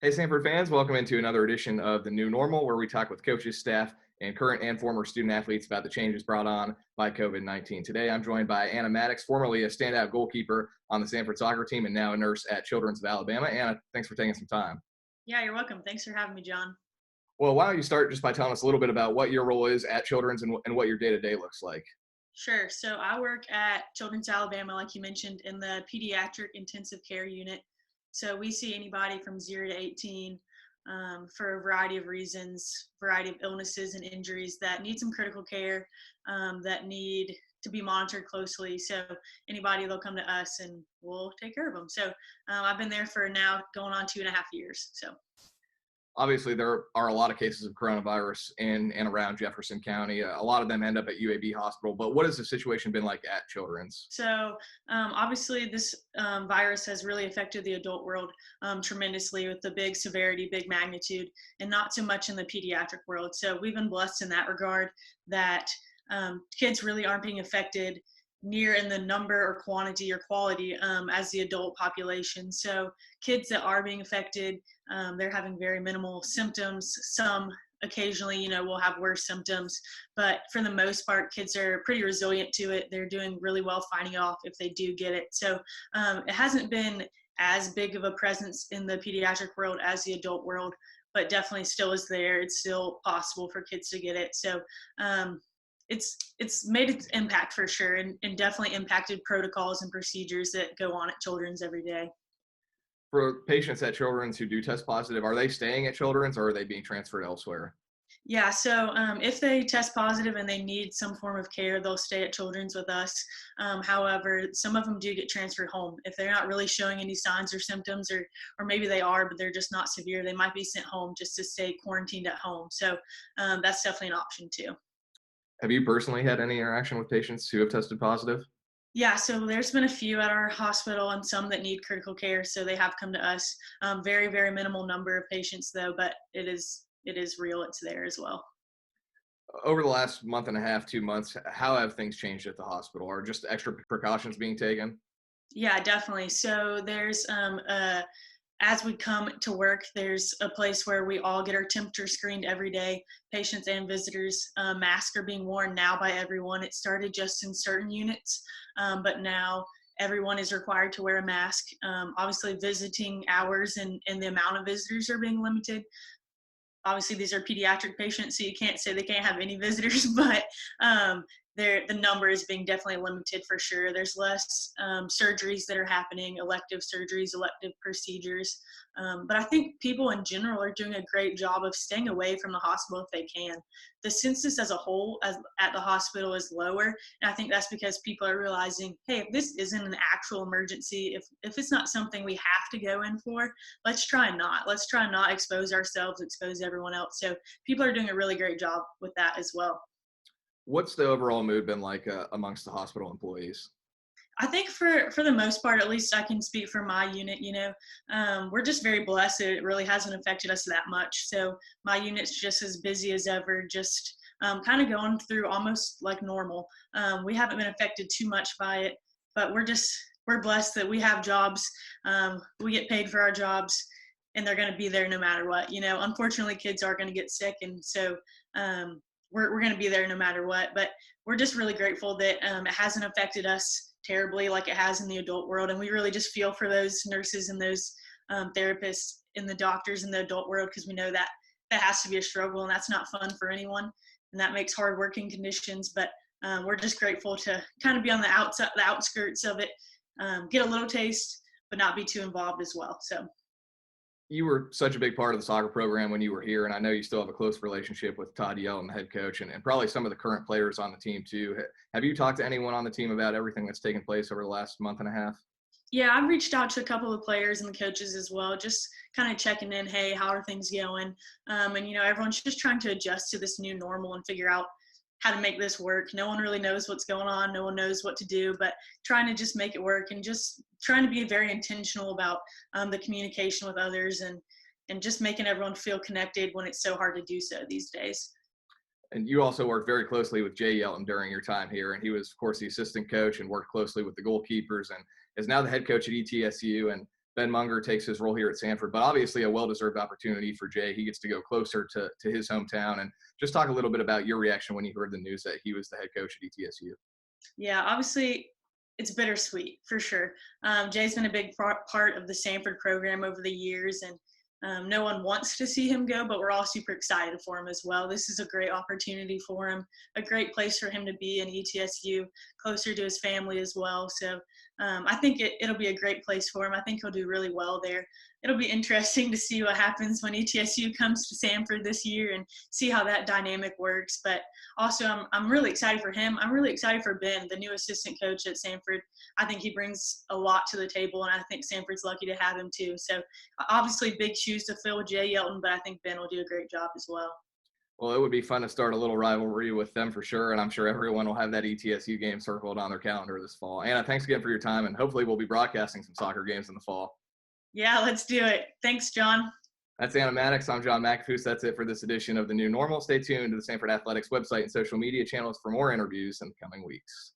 Hey, Samford fans, welcome into another edition of The New Normal, where we talk with coaches, staff, and current and former student athletes about the changes brought on by COVID-19. Today, I'm joined by Anna Maddox, formerly a standout goalkeeper on the Samford soccer team and now a nurse at Children's of Alabama. Anna, thanks for taking some time. Yeah, you're welcome. Thanks for having me, John. Well, why don't you start just by telling us a little bit about what your role is at Children's and what your day-to-day looks like? Sure. So I work at Children's Alabama, like you mentioned, in the pediatric intensive care unit. So we see anybody from 0 to 18 for a variety of reasons, variety of illnesses and injuries that need some critical care, that need to be monitored closely. So anybody, they'll come to us and we'll take care of them. So I've been there for now going on 2.5 years. So. Obviously, there are a lot of cases of coronavirus in and around Jefferson County. A lot of them end up at UAB Hospital. But what has the situation been like at Children's? So obviously, this virus has really affected the adult world tremendously with the big severity, big magnitude, and not so much in the pediatric world. So we've been blessed in that regard that kids really aren't being affected near in the number or quantity or quality as the adult population. So kids that are being affected, they're having very minimal symptoms. Some occasionally, will have worse symptoms, but for the most part, kids are pretty resilient to it. They're doing really well fighting it off if they do get it. So it hasn't been as big of a presence in the pediatric world as the adult world, but definitely still is there. It's still possible for kids to get it. So it's made its impact for sure, and definitely impacted protocols and procedures that go on at Children's every day. For patients at Children's who do test positive, are they staying at Children's or are they being transferred elsewhere? Yeah, so if they test positive and they need some form of care, they'll stay at Children's with us. However, some of them do get transferred home. If they're not really showing any signs or symptoms, or maybe they are, but they're just not severe, they might be sent home just to stay quarantined at home. So that's definitely an option too. Have you personally had any interaction with patients who have tested positive? Yeah, so there's been a few at our hospital and some that need critical care, so they have come to us. Very, very minimal number of patients though, but it is real. It's there as well. Over the last month and a half, 2 months, how have things changed at the hospital? Are just extra precautions being taken? Yeah, definitely. So there's as we come to work, there's a place where we all get our temperature screened every day. Patients and visitors, masks are being worn now by everyone. It started just in certain units, but now everyone is required to wear a mask. Obviously, visiting hours and the amount of visitors are being limited. Obviously these are pediatric patients, so you can't say they can't have any visitors, but the number is being definitely limited for sure. There's less surgeries that are happening, elective surgeries, elective procedures. But I think people in general are doing a great job of staying away from the hospital if they can. The census as a whole at the hospital is lower, and I think that's because people are realizing, hey, if this isn't an actual emergency, if it's not something we have to go in for, let's try not. Let's try not expose ourselves, expose everyone else. So people are doing a really great job with that as well. What's the overall mood been like amongst the hospital employees? I think for the most part, at least I can speak for my unit. We're just very blessed. It really hasn't affected us that much. So my unit's just as busy as ever, just kind of going through almost like normal. We haven't been affected too much by it, but we're blessed that we have jobs. We get paid for our jobs, and they're going to be there no matter what. Unfortunately, kids are going to get sick, and so we're going to be there no matter what. But we're just really grateful that it hasn't affected us terribly like it has in the adult world. And we really just feel for those nurses and those therapists and the doctors in the adult world, because we know that that has to be a struggle and that's not fun for anyone. And that makes hard working conditions. But we're just grateful to kind of be on the outskirts of it, get a little taste, but not be too involved as well. So. You were such a big part of the soccer program when you were here, and I know you still have a close relationship with Todd Yelton, the head coach, and probably some of the current players on the team too. Have you talked to anyone on the team about everything that's taken place over the last month and a half? Yeah, I've reached out to a couple of players and the coaches as well, just kind of checking in. Hey, how are things going? And everyone's just trying to adjust to this new normal and figure out how to make this work. No one really knows what's going on. No one knows what to do, but trying to just make it work and just trying to be very intentional about the communication with others and just making everyone feel connected when it's so hard to do so these days. And you also worked very closely with Jay Yelton during your time here, and he was, of course, the assistant coach and worked closely with the goalkeepers and is now the head coach at ETSU. And Ben Munger takes his role here at Samford, but obviously a well-deserved opportunity for Jay. He gets to go closer to his hometown. And just talk a little bit about your reaction when you heard the news that he was the head coach at ETSU. Yeah, obviously it's bittersweet for sure. Jay's been a big part of the Samford program over the years, and no one wants to see him go, but we're all super excited for him as well. This is a great opportunity for him, a great place for him to be in ETSU, closer to his family as well. So I think it'll be a great place for him. I think he'll do really well there. It'll be interesting to see what happens when ETSU comes to Samford this year and see how that dynamic works. But also, I'm really excited for him. I'm really excited for Ben, the new assistant coach at Samford. I think he brings a lot to the table, and I think Samford's lucky to have him too. So obviously big shoes to fill with Jay Yelton, but I think Ben will do a great job as well. Well, it would be fun to start a little rivalry with them for sure, and I'm sure everyone will have that ETSU game circled on their calendar this fall. Anna, thanks again for your time, and hopefully we'll be broadcasting some soccer games in the fall. Yeah, let's do it. Thanks, John. That's Anna Maddox. I'm John McAfoose. That's it for this edition of The New Normal. Stay tuned to the Samford Athletics website and social media channels for more interviews in the coming weeks.